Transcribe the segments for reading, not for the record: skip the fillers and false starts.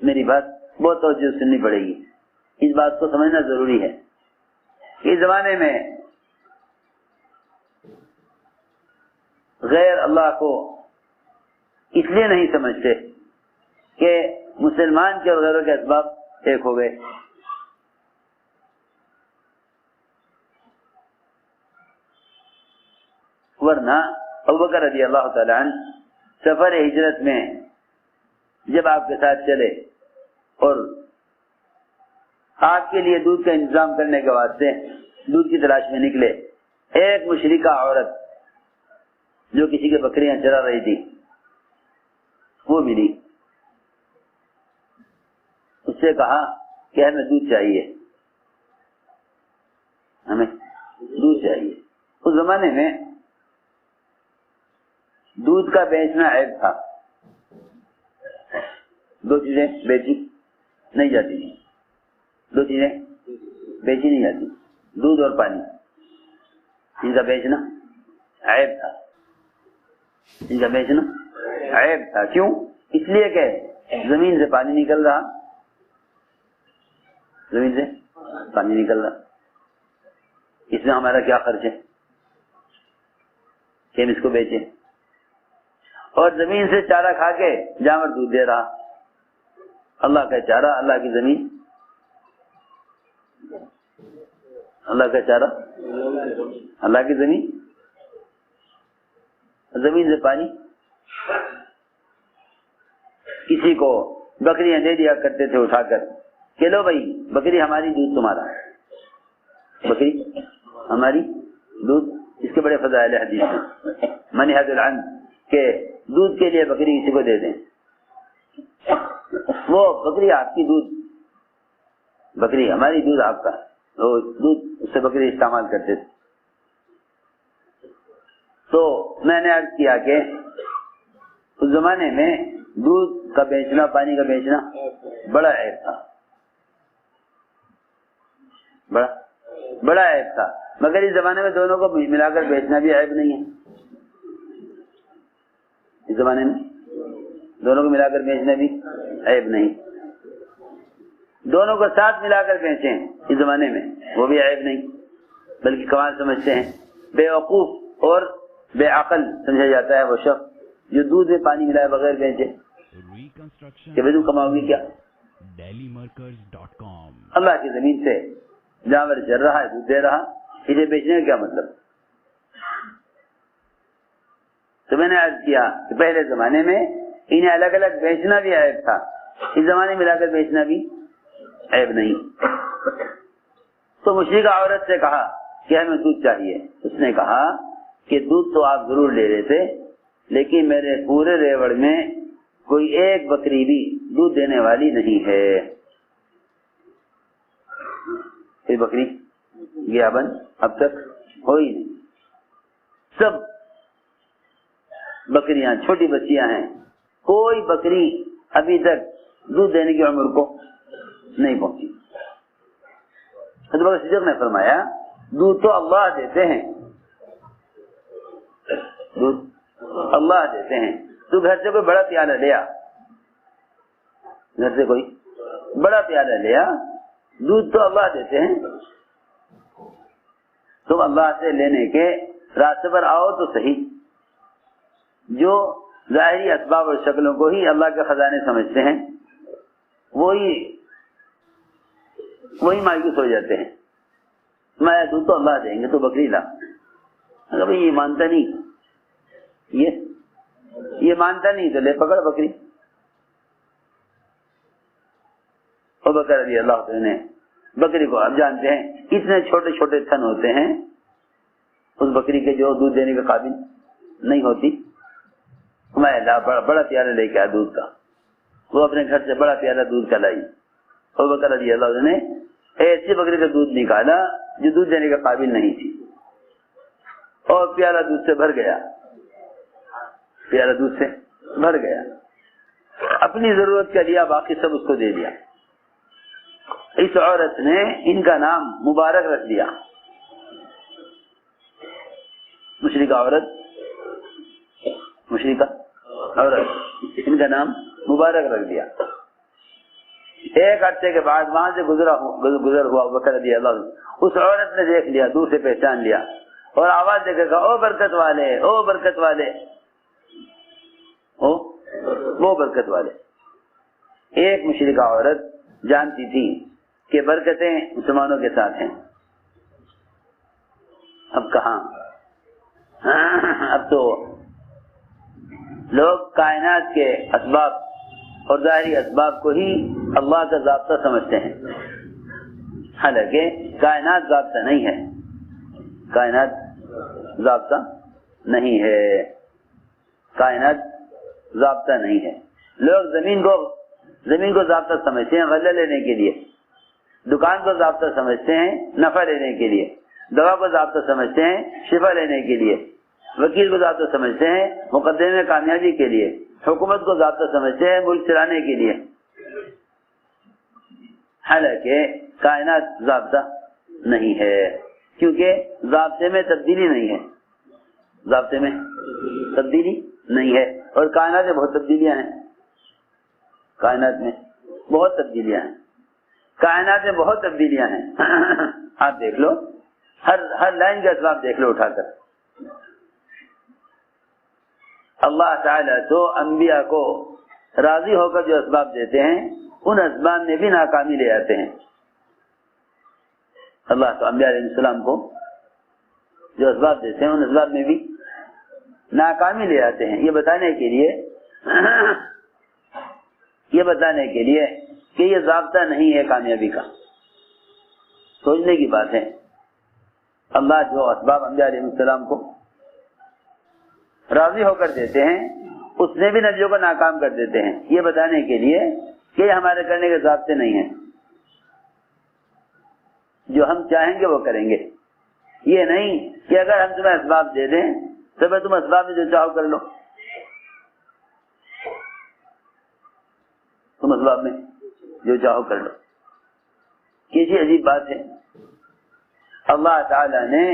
میری بات بہت توجہ سننی پڑے گی. اس بات کو سمجھنا ضروری ہے کہ اس زمانے میں غیر اللہ کو اس لیے نہیں سمجھتے کہ مسلمان کے اور غیروں کے اسباب ایک ہو گئے. ورنہ ابوبکر رضی اللہ تعالی عنہ سفر ہجرت میں جب آپ کے ساتھ چلے اور آپ کے لیے دودھ کا انتظام کرنے کے واسطے دودھ کی تلاش میں نکلے، ایک مشرکہ عورت جو کسی کے بکریاں چرا رہی تھی وہ ملی. اس سے کہا کہ ہمیں دودھ چاہیے، ہمیں دودھ چاہیے. اس زمانے میں دودھ کا بیچنا عیب تھا. دو چیزیں بیچی نہیں جاتی، دو چیزیں بیچی نہیں جاتی، دودھ اور پانی. ان کا بیچنا عیب تھا، ان کا بیچنا عیب تھا. کیوں؟ اس لیے کہ زمین سے پانی نکل رہا، زمین سے پانی نکل رہا، اس میں ہمارا کیا خرچ ہے کہ ہم اس کو بیچیں. اور زمین سے چارہ کھا کے جانور دودھ دے رہا. اللہ کا چارہ، اللہ کی زمین، اللہ کا چارہ اللہ کی زمین، زمین سے پانی. کسی کو بکریاں دے دیا کرتے تھے اٹھا کر کہ لو بھائی بکری ہماری دودھ تمہارا، بکری ہماری دودھ. اس کے بڑے فضائل حدیث ہیں. من حد العن کہ دودھ کے لیے بکری کسی کو دے دیں، وہ بکری آپ کی دودھ، بکری ہماری دودھ آپ کا، وہ دودھ اس سے بکری استعمال کرتے تھے. تو میں نے عرض کیا کہ اس زمانے میں دودھ کا بیچنا، پانی کا بیچنا بڑا عیب تھا، بڑا عیب تھا. مگر اس زمانے میں دونوں کو ملا کر بیچنا بھی عیب نہیں ہے. اس زمانے میں دونوں کو ملا کر بیچنا بھی عیب نہیں. دونوں کو ساتھ ملا کر بیچیں اس زمانے میں وہ بھی عیب نہیں، بلکہ کمال سمجھتے ہیں. بے وقوف اور بے عقل سمجھا جاتا ہے وہ شخص جو دودھ میں پانی ملائے بغیر بیچے کہ بھائی تم کماؤ گی کیا. اللہ کی زمین سے جانور چر رہا ہے، دودھ دے رہا، اسے بیچنے کا کیا مطلب. تو میں نے عرض کیا کہ پہلے زمانے میں انہیں الگ الگ بیچنا بھی عیب تھا، اس زمانے میں ملا کر بیچنا بھی عیب نہیں. تو مشرکہ عورت سے کہا کہ ہمیں دودھ چاہیے. اس نے کہا کہ دودھ تو آپ ضرور لے لیتے، لیکن میرے پورے ریوڑ میں کوئی ایک بکری بھی دودھ دینے والی نہیں ہے. کوئی بکری گیا بن اب تک ہوئی نہیں. سب بکریاں چھوٹی بچیاں ہیں، کوئی بکری ابھی تک دودھ دینے کی عمر کو نہیں پہنچی. حضرت بکر صدیق نے فرمایا دودھ تو اللہ دیتے ہیں، دودھ اللہ دیتے ہیں. تو گھر سے کوئی بڑا پیالہ لیا، گھر سے کوئی بڑا پیالہ لیا، دودھ تو اللہ دیتے ہیں. تم اللہ سے لینے کے راستے پر آؤ تو صحیح. جو ظاہری اسباب اور شکلوں کو ہی اللہ کے خزانے سمجھتے ہیں وہی مایوس ہو جاتے ہیں. میں دودھ تو اللہ دیں گے تو بکری لا. اگر بھائی یہ مانتا نہیں، یہ مانتا نہیں تو لے پکڑ بکری. ابو بکر رضی اللہ عنہ نے بکری کو، آپ جانتے ہیں اتنے چھوٹے چھوٹے تھن ہوتے ہیں اس بکری کے جو دودھ دینے کے قابل نہیں ہوتی. میں بڑا پیالہ لے کے آیا دودھ کا، وہ اپنے گھر سے بڑا پیالہ دودھ کا لائی. ابو بکر رضی اللہ عنہ نے ایسی بکری کا دودھ نکالا جو دودھ دینے کے قابل نہیں تھی، اور پیالہ دودھ سے بھر گیا، پیالہ دودھ سے بھر گیا. اپنی ضرورت کا لیا، باقی سب اس کو دے دیا. اس عورت نے ان کا نام مبارک رکھ دیا، مشرکہ عورت ان کا نام مبارک رکھ دیا. ایک عرصے کے بعد وہاں سے گزر ہوا ابو بکر رضی اللہ عنہ، اس عورت نے دیکھ لیا، دور سے پہچان لیا اور آواز دے کر کہا او برکت والے، او برکت والے، او وہ برکت والے۔ ایک مشرکہ عورت جانتی تھی کہ برکتیں مسلمانوں کے ساتھ ہیں، اب کہاں، اب تو لوگ کائنات کے اسباب اور ظاہری اسباب کو ہی اللہ کا ضابطہ سمجھتے ہیں، حالانکہ کائنات ضابطہ نہیں ہے، کائنات ضابطہ نہیں ہے، کائنات ضابطہ نہیں ہے۔ لوگ زمین کو ضابطہ سمجھتے ہیں غلہ لینے کے لیے، دکان کو ضابطہ سمجھتے ہیں نفع لینے کے لیے، دوا کو ضابطہ سمجھتے ہیں شفا لینے کے لیے، وکیل کو ضابطہ سمجھتے ہیں مقدمے میں کامیابی کے لیے، حکومت کو ضابطہ سمجھتے ہیں ملک چلانے کے لیے، حالانکہ کائنات ضابطہ نہیں ہے، کیونکہ ضابطے میں تبدیلی نہیں ہے، ضابطے میں تبدیلی نہیں ہے، اور کائنات میں بہت تبدیلیاں ہیں، کائنات میں بہت تبدیلیاں ہیں، کائنات میں بہت تبدیلیاں ہیں۔ آپ دیکھ لو، ہر لائن کے اسباب دیکھ لو اٹھا کر، اللہ تعالیٰ تو انبیاء کو راضی ہو کر جو اسباب دیتے ہیں ان اسباب میں بھی ناکامی لے آتے ہیں۔ اللہ تو انبیاء علیہ السلام کو جو اسباب دیتے ہیں ان اسباب میں بھی ناکامی لے آتے ہیں، یہ بتانے کے لیے کہ یہ ضابطہ نہیں ہے کامیابی کا۔ سوچنے کی بات ہے، اللہ جو اسباب انبیاء علیہ السلام کو راضی ہو کر دیتے ہیں اس میں بھی نبیوں کو ناکام کر دیتے ہیں، یہ بتانے کے لیے کہ یہ ہمارے کرنے کے ضابطے نہیں ہیں، جو ہم چاہیں گے وہ کریں گے، یہ نہیں کہ اگر ہم تمہیں اسباب دے دیں تو میں تم اسباب میں جو چاہو کر لو، تم اسباب میں جو چاہو کر لو، کیسی عجیب بات ہے۔ اللہ تعالیٰ نے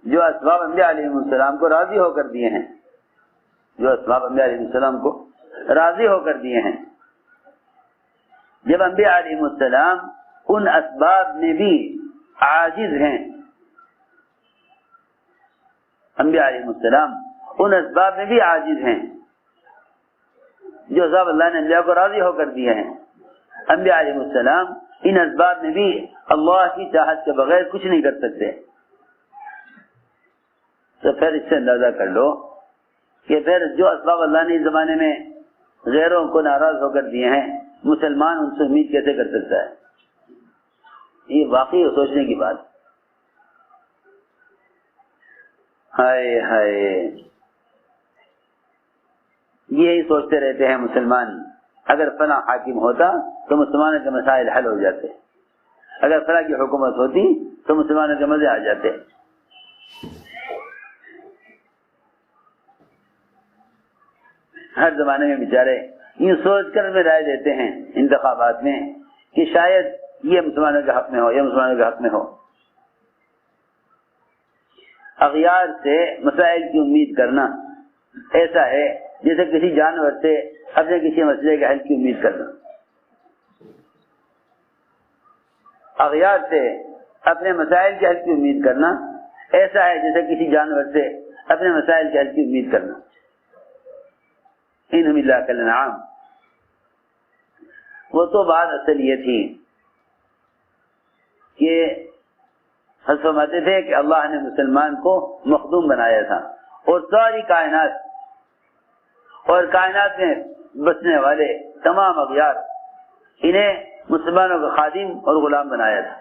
جو اسباب انبیاء علیہ السلام کو راضی ہو کر دیے ہیں، جو اسباب انبیاء علیہ السلام کو راضی ہو کر دیے ہیں، جب انبیاء علیہ السلام ان اسباب میں بھی عاجز ہیں، انبیاء علیہ السلام ان اسباب میں بھی عاجز ہیں جو اسباب اللہ نے انبیاء کو راضی ہو کر دیے ہیں، انبیاء علیہ السلام ان اسباب میں بھی اللہ کی چاہت کے بغیر کچھ نہیں کر سکتے، تو پھر اس سے اندازہ کر لو کہ پھر جو اسباب اللہ نے اس زمانے میں غیروں کو ناراض ہو کر دیے ہیں مسلمان ان سے امید کیسے کر سکتا ہے؟ یہ واقعی سوچنے کی بات۔ ہائے ہائے، یہی سوچتے رہتے ہیں مسلمان، اگر فلاں حاکم ہوتا تو مسلمانوں کے مسائل حل ہو جاتے، اگر فلاں کی حکومت ہوتی تو مسلمانوں کے مزے آ جاتے۔ ہر زمانے میں بیچارے یہ سوچ کر میں رائے دیتے ہیں انتخابات میں کہ شاید یہ مسلمانوں کے حق میں ہو، یہ مسلمانوں کے حق میں ہو۔ اغیار سے مسائل کی امید کرنا ایسا ہے جیسے کسی جانور سے اپنے کسی مسئلے کے حل کی امید کرنا۔ اغیار سے اپنے مسائل کے حل کی امید کرنا ایسا ہے جیسے کسی جانور سے اپنے مسائل کے حل کی امید کرنا۔ انہم اللہ کالانعام، وہ تو بات اصل یہ تھی کہ حضرت فرماتے تھے کہ اللہ نے مسلمان کو مخدوم بنایا تھا، اور ساری کائنات اور کائنات میں بسنے والے تمام اغیار انہیں مسلمانوں کا خادم اور غلام بنایا تھا۔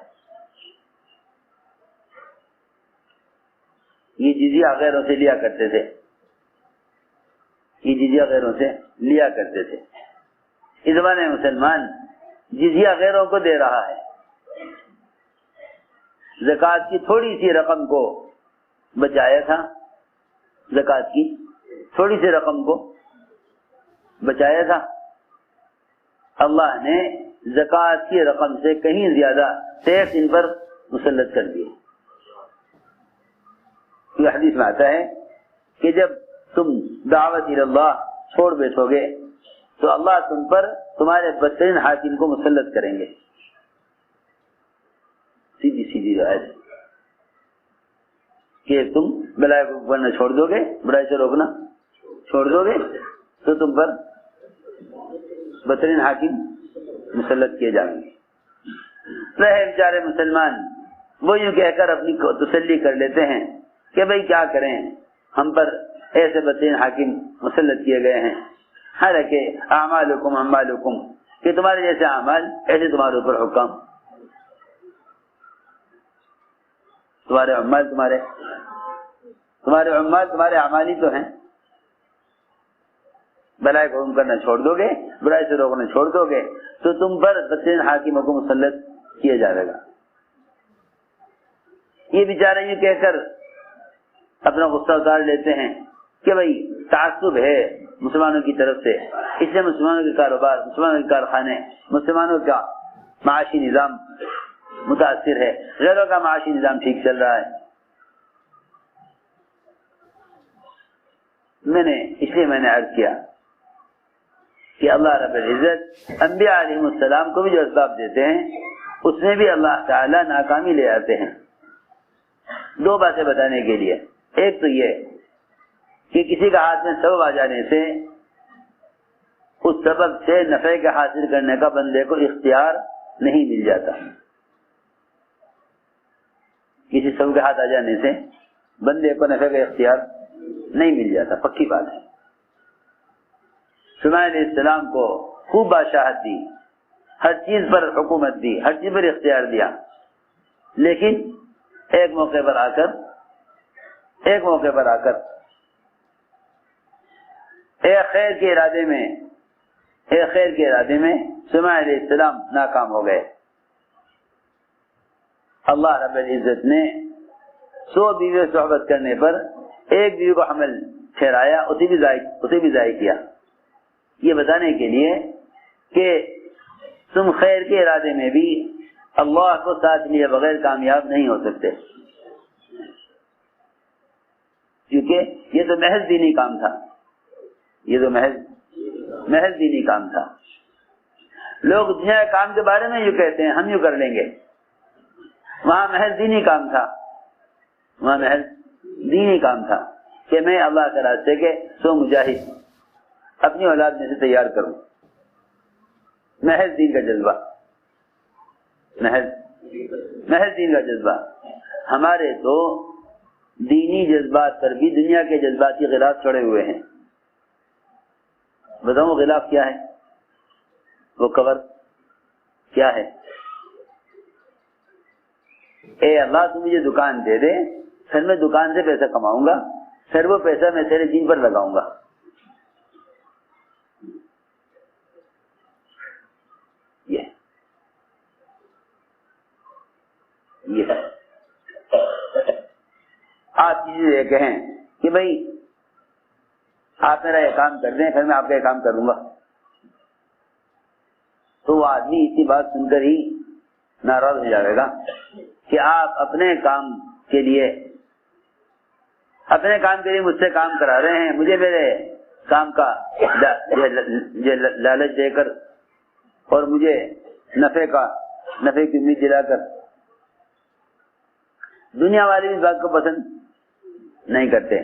یہ جزیہ غیروں سے لیا کرتے تھے، یہ جزیہ غیروں سے لیا کرتے تھے۔ اس زمانے میں مسلمان جزیہ غیروں کو دے رہا ہے، زکوٰۃ کی تھوڑی سی رقم کو بچایا تھا، زکوٰۃ کی تھوڑی سی رقم کو بچایا تھا، اللہ نے زکوٰۃ کی رقم سے کہیں زیادہ ٹیکس ان پر مسلط کر دیے۔ یہ حدیث میں آتا ہے کہ جب تم دعوت اللہ چھوڑ بیٹھو گے تو اللہ تم پر تمہارے بدترین حاکم کو مسلط کریں گے. سیدھی سیدھی رائے کہ تم بلائی کو کرنا چھوڑ دو گے, برائی سے روکنا چھوڑ دو گے تو تم پر بدترین حاکم مسلط کیے جائیں گے. رہے بیچارے مسلمان وہ یوں کہہ کر اپنی تسلی کر لیتے ہیں کہ بھئی کیا کریں, ہم پر ایسے بدترین حاکم مسلط کیے گئے ہیں. حالانکہ اعمالکم اعمالکم, کہ تمہارے جیسے اعمال ایسے تمہارے اوپر حکام, تمہارے اعمال تمہارے اعمال ہی تو ہیں. بلائی کو حکم کرنا چھوڑ دو گے, برائی سے روکنا چھوڑ دو گے تو تم پر بدترین حاکموں کو مسلط کیا جائے گا. یہ بیچارے یہ کہہ کر اپنا غصہ اتار لیتے ہیں کہ بھئی تعصب ہے مسلمانوں کی طرف سے, اس لیے مسلمانوں کے کاروبار, مسلمانوں کے کارخانے, مسلمانوں کا معاشی نظام متاثر ہے, غیروں کا معاشی نظام ٹھیک چل رہا ہے. اس لیے میں نے عرض کیا کہ اللہ رب العزت انبیاء علیہ السلام کو بھی جو اسباب دیتے ہیں اس میں بھی اللہ تعالی ناکامی لے آتے ہیں. دو باتیں بتانے کے لیے, ایک تو یہ کہ کسی کا ہاتھ میں سبب آ جانے سے اس سبب سے نفع کا حاصل کرنے کا بندے کو اختیار نہیں مل جاتا. کسی سبب کے ہاتھ آ جانے سے بندے کو نفع کا اختیار نہیں مل جاتا, پکی بات ہے. سلیمان علیہ السلام کو خوب بادشاہت دی, ہر چیز پر حکومت دی, ہر چیز پر اختیار دیا, لیکن ایک موقع پر آ کر ایک خیر کے ارادے میں سلیمان علیہ السلام ناکام ہو گئے. اللہ رب العزت نے 100 بیویوں سے صحبت کرنے پر ایک بیوی کو حمل ٹھہرایا, اسے بھی ضائع کیا, یہ بتانے کے لیے کہ تم خیر کے ارادے میں بھی اللہ کو ساتھ لیے بغیر کامیاب نہیں ہو سکتے, کیونکہ یہ تو محض دینی کام تھا. محض دینی کام تھا. لوگ دنیا کے کام کے بارے میں یوں کہتے ہیں ہم یوں کر لیں گے, وہاں محض دینی کام تھا کہ میں اللہ کے راستے کے 100 مجاہد اپنی اولاد میں سے تیار کروں. محض دین کا جذبہ. ہمارے تو دینی جذبات پر بھی دنیا کے جذباتی غلاف چڑھے ہوئے ہیں. بتاؤں وہ غلاف کیا ہے, وہ کور کیا ہے؟ اے اللہ تو مجھے دکان دے دے, پھر میں دکان سے پیسہ کماؤں گا, پھر وہ پیسہ میں تیرے دین پر لگاؤں گا. یہ آپ کسی سے کہیں کہ بھائی آپ میرا یہ کام کر دیں, پھر میں آپ کا یہ کام کروں گا, تو وہ آدمی اسی بات سن کر ہی ناراض ہو جائے گا کہ آپ اپنے کام کے لیے مجھ سے کام کرا رہے ہیں, مجھے میرے کام کا لالچ دے کر اور مجھے نفع کی امید دلا کر. دنیا والے اس بات کو پسند نہیں کرتے,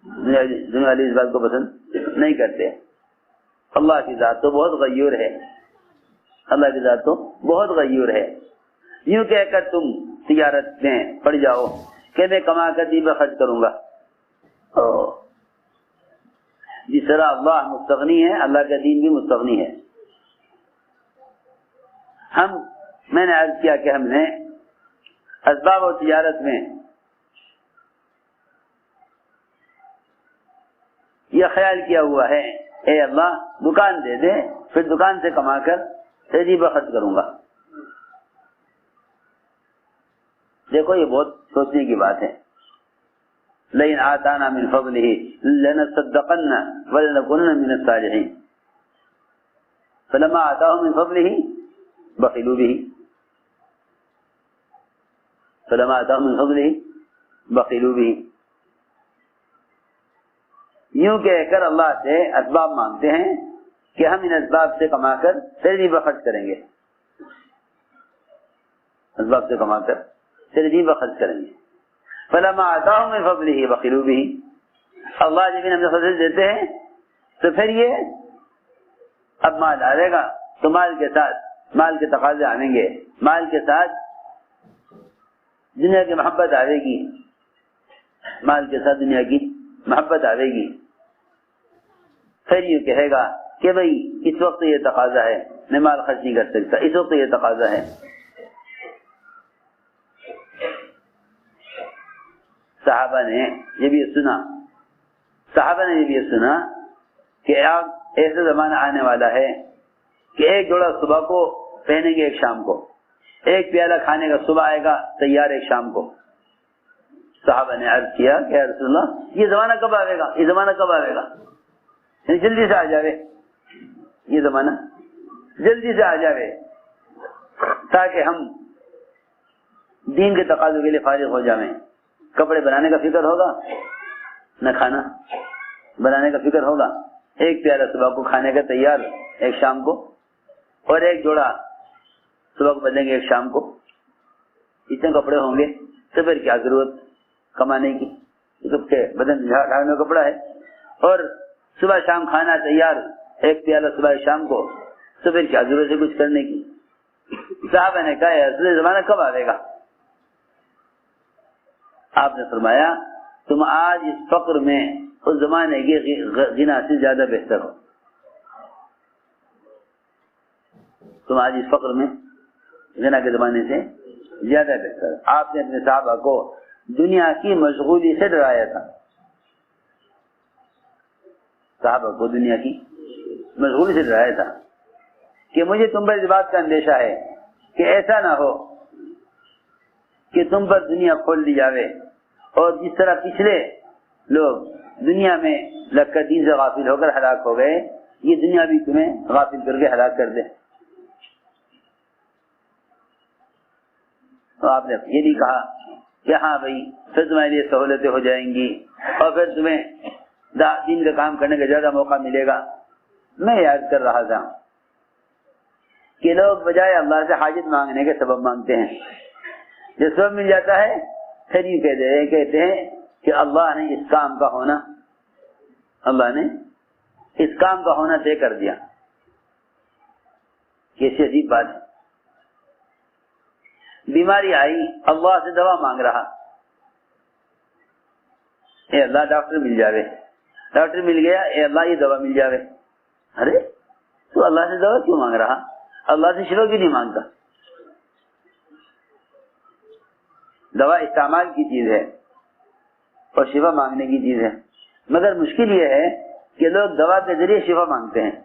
دنیا والے اس بات کو پسند نہیں کرتے. اللہ کی ذات تو بہت غیور ہے. یوں کہہ کر تم تجارت میں پڑ جاؤ کہ میں کما کر دین پر خرچ کروں گا. جس طرح اللہ مستغنی ہے, اللہ کا دین بھی مستغنی ہے. میں نے عرض کیا کہ ہم نے اسباب و تجارت میں یہ خیال کیا ہوا ہے, اے اللہ دکان دے دے, پھر دکان سے کما کر تیری پر خرچ کروں گا. دیکھو یہ بہت سوچنے کی بات ہے. لئن آتانا من فضلہ لنصدقن ولنکونن من الصالحین فلما آتاهم من فضلہ بخلوا به یوں کہہ کر اللہ سے اسباب مانگتے ہیں کہ ہم ان اسباب سے کما کر تیری راہ پر خرچ کریں گے، اسباب سے کما کر تیری راہ پر خرچ کریں گے۔ فلما آتاہم من فضلہ بخلوا بہ، اللہ جب انہیں اپنے فضل دیتے ہیں تو پھر یہ اب مال آئے گا تو مال کے ساتھ مال کے تقاضے آئیں گے، مال کے ساتھ دنیا کی محبت آئے گی، مال کے ساتھ دنیا کی محبت آئے گی۔ پھر یہ کہے گا کہ بھئی اس وقت یہ تقاضا ہے، میں مال خرچ نہیں کر سکتا، اس وقت یہ تقاضا ہے۔ صحابہ نے جب یہ سنا کہ اب ایسا زمانہ آنے والا ہے کہ ایک جوڑا صبح کو پہنیں گے، ایک شام کو، ایک پیالہ کھانے کا صبح آئے گا تیار، ایک شام کو۔ صحابہ نے عرض کیا کہ یا رسول اللہ یہ زمانہ کب آئے گا، یہ زمانہ کب آئے گا، جلدی سے آ جاوے، یہ زمانہ جلدی سے آ جاوے تاکہ ہم دین کے تقاضوں کے لیے فارغ ہو جائیں۔ کپڑے بنانے کا فکر ہوگا نہ کھانا بنانے کا فکر ہوگا، ایک پیالہ صبح کو کھانے کا تیار، ایک شام کو، اور ایک جوڑا صبح کو بدلیں گے، ایک شام کو۔ اتنے کپڑے ہوں گے تو پھر کیا ضرورت کمانے کی، سب کے بدن ڈھانکنے کا کپڑا ہے، اور صبح شام کھانا تیار، ایک پیالہ صبح شام کو، تو پھر کیا ضرورت ہے کچھ کرنے کی۔ صحابہ نے کہا یہ زمانہ کب آئے گا؟ آپ نے فرمایا تم آج اس فقر میں اس زمانے کے غنا سے زیادہ بہتر ہو، تم آج اس فقر میں غنا کے زمانے سے زیادہ بہتر ہو۔ آپ نے اپنے صحابہ کو دنیا کی مشغولی سے ڈرایا تھا، صحابہ کو دنیا کی مشغولی سے ڈرایا تھا کہ مجھے تم پر اس بات کا اندیشہ ہے کہ ایسا نہ ہو کہ تم پر دنیا کھول دی جاوے، اور جس طرح پچھلے لوگ دنیا میں لگ کر دین سے غافل ہو کر ہلاک ہو گئے، یہ دنیا بھی تمہیں غافل کر کے ہلاک کر دے۔ تو آپ نے یہ نہیں کہا کہ ہاں بھائی پھر تمہارے لیے سہولتیں ہو جائیں گی اور پھر تمہیں دین کا کام کرنے کا زیادہ موقع ملے گا۔ میں یاد کر رہا تھا کہ لوگ بجائے اللہ سے حاجت مانگنے کے سبب مانگتے ہیں، جو سبب مل جاتا ہے پھر یہ کہتے ہیں کہ اللہ نے اس کام کا ہونا طے کر دیا۔ کیسی عجیب بات ہے، بیماری آئی اللہ سے دوا مانگ رہا، اے اللہ ڈاکٹر مل جاوے، ڈاکٹر مل گیا، اے اللہ یہ دوا مل جاوے۔ ارے تو اللہ سے دوا کیوں مانگ رہا، اللہ سے شفا کیوں نہیں مانگتا؟ دوا استعمال کی چیز ہے اور شفا مانگنے کی چیز ہے، مگر مشکل یہ ہے کہ لوگ دوا کے ذریعے شفا مانگتے ہیں۔